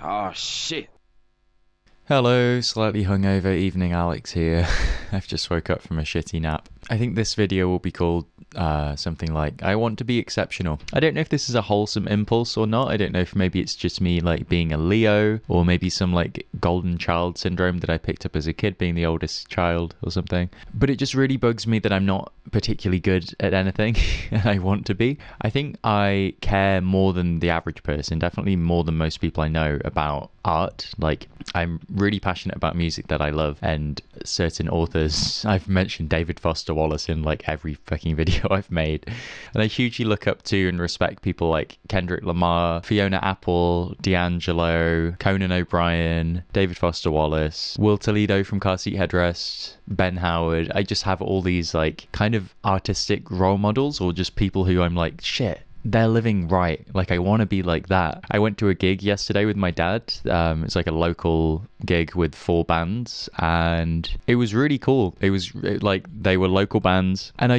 Oh shit. Hello, slightly hungover evening Alex here. I've just woke up from a shitty nap. I think this video will be called something like I want to be exceptional. I don't know if this is a wholesome impulse or not. I don't know if maybe it's just me like being a Leo, or maybe some like golden child syndrome that I picked up as a kid, being the oldest child or something. But it just really bugs me that I'm not particularly good at anything and I want to be. I think I care more than the average person, definitely more than most people I know, about art. Like, I'm really passionate about music that I love and certain authors. I've mentioned David Foster Wallace in like every fucking video I've made, and I hugely look up to and respect people like Kendrick Lamar, Fiona Apple, D'Angelo, Conan O'Brien, David Foster Wallace, Will Toledo from Car Seat Headrest, Ben Howard. I just have all these like kind of artistic role models, or just people who I'm like, shit, they're living right. Like, I want to be like that. I went to a gig yesterday with my dad. It's like a local gig with 4 bands, and it was really cool. It was like they were local bands, and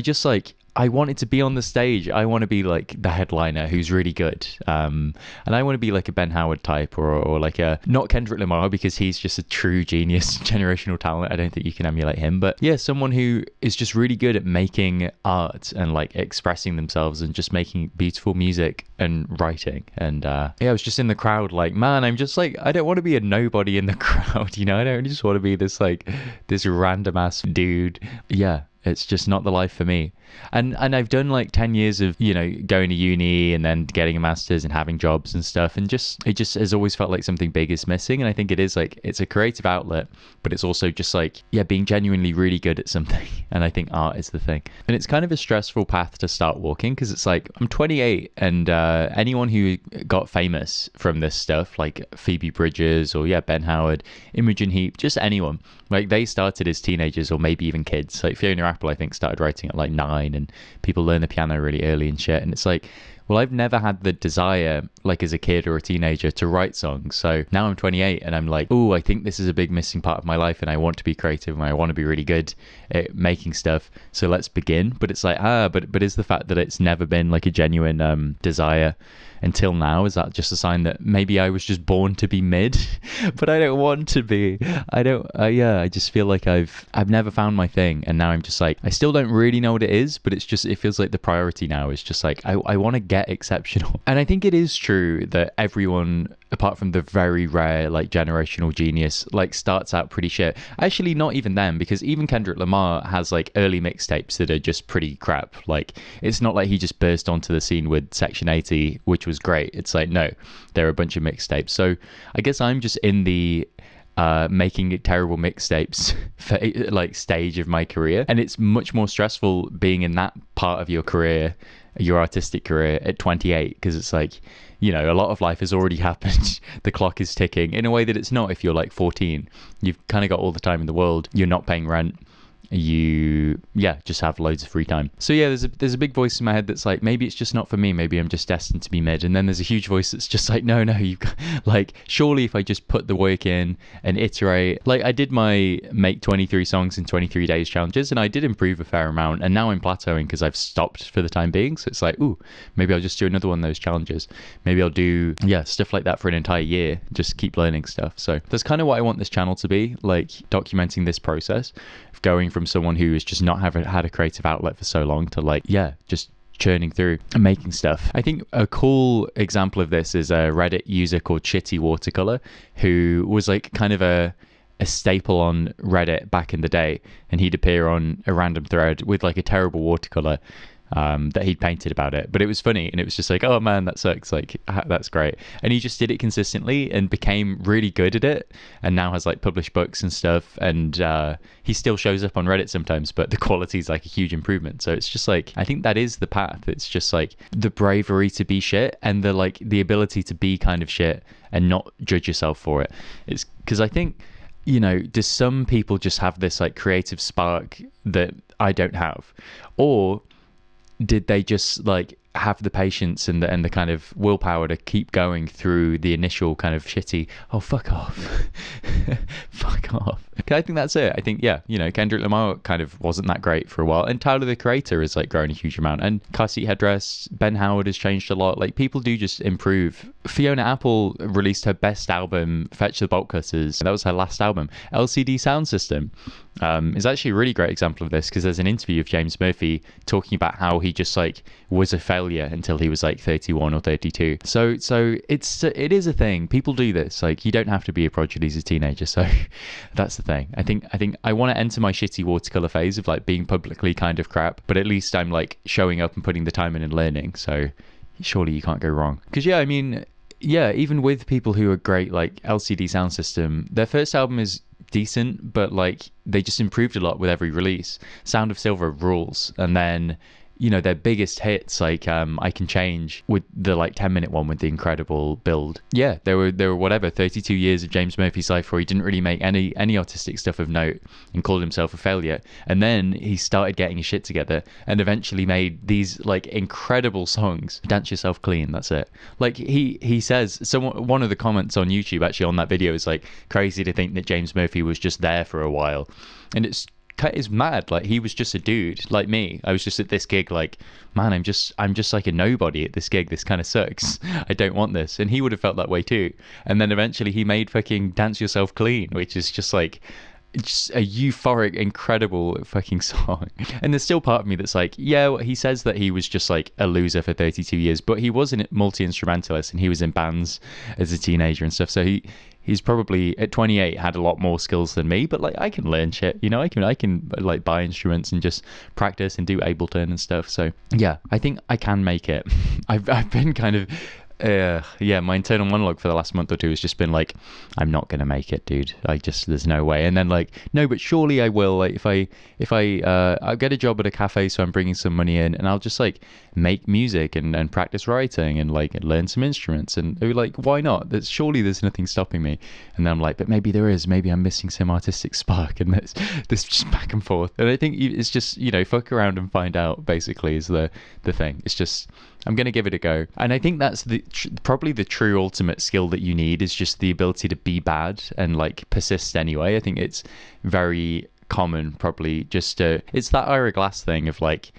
I wanted to be on the stage. I want to be like the headliner who's really good. And I want to be like a Ben Howard type, or like a, not Kendrick Lamar, because he's just a true genius, generational talent. I don't think you can emulate him. But yeah, someone who is just really good at making art and like expressing themselves and just making beautiful music and writing. And yeah, I was just in the crowd like, man, I'm just like, I don't want to be a nobody in the crowd, you know? I don't just want to be this random ass dude. Yeah. It's just not the life for me. And I've done like 10 years of, you know, going to uni and then getting a master's and having jobs and stuff. And it just has always felt like something big is missing. And I think it is like, it's a creative outlet, but it's also just like, yeah, being genuinely really good at something. And I think art is the thing. And it's kind of a stressful path to start walking, because it's like, I'm 28, and anyone who got famous from this stuff, like Phoebe Bridgers or Ben Howard, Imogen Heap, just anyone, like they started as teenagers or maybe even kids. Like Fiona Apple, I think, started writing at like 9, and people learn the piano really early and shit. And it's like, well, I've never had the desire, like as a kid or a teenager, to write songs. So now I'm 28 and I'm like, oh, I think this is a big missing part of my life, and I want to be creative and I want to be really good at making stuff. So let's begin. But it's like, but is the fact that it's never been like a genuine desire until now, is that just a sign that maybe I was just born to be mid? But I don't want to be. I just feel like I've never found my thing, and now I'm just like, I still don't really know what it is, but it's just, it feels like the priority now is just like, I want to get exceptional. And I think it is true that everyone, apart from the very rare like generational genius, like starts out pretty shit. Actually, not even them, because even Kendrick Lamar has like early mixtapes that are just pretty crap. Like, it's not like he just burst onto the scene with Section 80, which was great. It's like, no, there are a bunch of mixtapes. So I guess I'm just in the making terrible mixtapes for like stage of my career, and it's much more stressful being in that part of your career, your artistic career, at 28, because it's like, you know, a lot of life has already happened. The clock is ticking in a way that it's not if you're like 14. You've kind of got all the time in the world. You're not paying rent. You just have loads of free time. So yeah, there's a big voice in my head that's like, maybe it's just not for me, maybe I'm just destined to be mid. And then there's a huge voice that's just like, no, you like, surely if I just put the work in and iterate. Like, I did my make 23 songs in 23 days challenges, and I did improve a fair amount, and now I'm plateauing because I've stopped for the time being. So it's like, ooh, maybe I'll just do another one of those challenges. Maybe I'll do stuff like that for an entire year, just keep learning stuff. So that's kind of what I want this channel to be, like documenting this process of going from someone who has just not had a creative outlet for so long to like, just churning through and making stuff. I think a cool example of this is a Reddit user called Shitty Watercolor, who was like kind of a staple on Reddit back in the day, and he'd appear on a random thread with like a terrible watercolor that he'd painted about it, but it was funny, and it was just like, oh man, that sucks, like that's great. And he just did it consistently and became really good at it, and now has like published books and stuff, and he still shows up on Reddit sometimes, but the quality is like a huge improvement. So it's just like, I think that is the path. It's just like the bravery to be shit, and the ability to be kind of shit and not judge yourself for it. It's because I think, you know, do some people just have this like creative spark that I don't have, or did they just like have the patience and the kind of willpower to keep going through the initial kind of shitty, oh fuck off, fuck off. I think that's it. I think, you know, Kendrick Lamar kind of wasn't that great for a while, and Tyler the Creator has like grown a huge amount, and Car Seat Headrest, Ben Howard has changed a lot. Like, people do just improve Fiona Apple released her best album, Fetch the Bolt Cutters. That was her last album. LCD Sound System is actually a really great example of this, because there's an interview of James Murphy talking about how he just like was a failure until he was like 31 or 32. So it is a thing. People do this. Like, you don't have to be a prodigy as a teenager. So that's the thing. I think I want to enter my shitty watercolor phase of like being publicly kind of crap, but at least I'm like showing up and putting the time in and learning. So surely you can't go wrong. Because yeah, I mean, yeah, even with people who are great, like LCD Sound System, their first album is decent, but like they just improved a lot with every release. Sound of Silver rules. And then, you know, their biggest hits, like I Can Change, with the like 10-minute one with the incredible build. Yeah, there were whatever 32 years of James Murphy's life where he didn't really make any artistic stuff of note and called himself a failure. And then he started getting his shit together and eventually made these like incredible songs. Dance Yourself Clean, that's it. Like he says, one of the comments on YouTube actually on that video is like, crazy to think that James Murphy was just there for a while. And it's mad. Like, he was just a dude like me. I was just at this gig like, man, I'm just like a nobody at this gig. This kind of sucks. I don't want this. And he would have felt that way too. And then eventually he made fucking Dance Yourself Clean, which is just like, just a euphoric, incredible fucking song. And there's still part of me that's like, yeah, he says that he was just like a loser for 32 years, but he was a multi-instrumentalist and he was in bands as a teenager and stuff. So he's probably at 28 had a lot more skills than me, but like I can learn shit, you know. I can like buy instruments and just practice and do Ableton and stuff. So yeah, I think I can make it. I've been kind of my internal monologue for the last month or two has just been like, I'm not gonna make it, dude. There's no way. And then like, no, but surely I will. Like, if I'll get a job at a cafe, so I'm bringing some money in, and I'll just like make music and practice writing and like learn some instruments, and like, why not? Surely there's nothing stopping me. And then I'm like, but maybe there is. Maybe I'm missing some artistic spark, and this just back and forth. And I think it's just, you know, fuck around and find out. Basically, is the thing. It's just, I'm going to give it a go. And I think that's probably the true ultimate skill that you need, is just the ability to be bad and like persist anyway. I think it's very common, probably just it's that Ira Glass thing of like,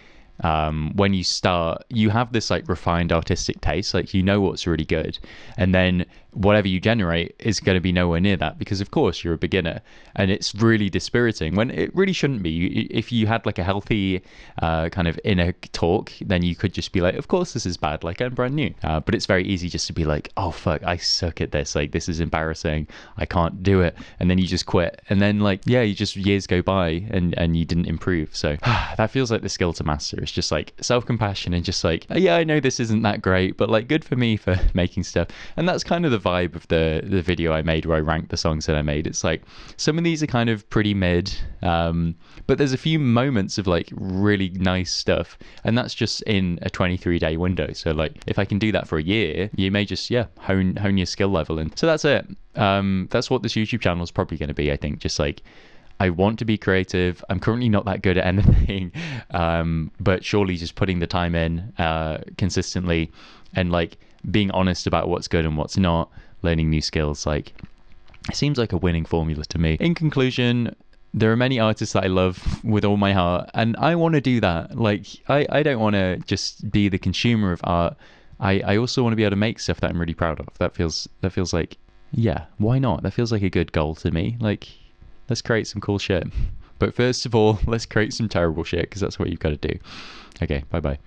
when you start, you have this like refined artistic taste, like, you know what's really good, and then whatever you generate is going to be nowhere near that, because of course you're a beginner, and it's really dispiriting when it really shouldn't be. If you had like a healthy kind of inner talk, then you could just be like, of course this is bad, like, I'm brand new. But it's very easy just to be like, oh fuck, I suck at this, like, this is embarrassing, I can't do it, and then you just quit, and then like, yeah, you just, years go by and you didn't improve. So that feels like the skill to master. It's just like self-compassion and just like, yeah, I know this isn't that great, but like, good for me for making stuff. And that's kind of the vibe of the video I made, where I ranked the songs that I made. It's like, some of these are kind of pretty mid, but there's a few moments of like really nice stuff, and that's just in a 23-day window. So like, if I can do that for a year, you may just hone your skill level. And so that's it. That's what this YouTube channel is probably going to be. I think just like, I want to be creative. I'm currently not that good at anything, but surely just putting the time in consistently, and like being honest about what's good and what's not, learning new skills, like, it seems like a winning formula to me. In conclusion, there are many artists that I love with all my heart, and I want to do that. Like, I don't want to just be the consumer of art. I also want to be able to make stuff that I'm really proud of. That feels like, yeah, why not? That feels like a good goal to me. Like, let's create some cool shit. But first of all, let's create some terrible shit, because that's what you've got to do. Okay, bye-bye.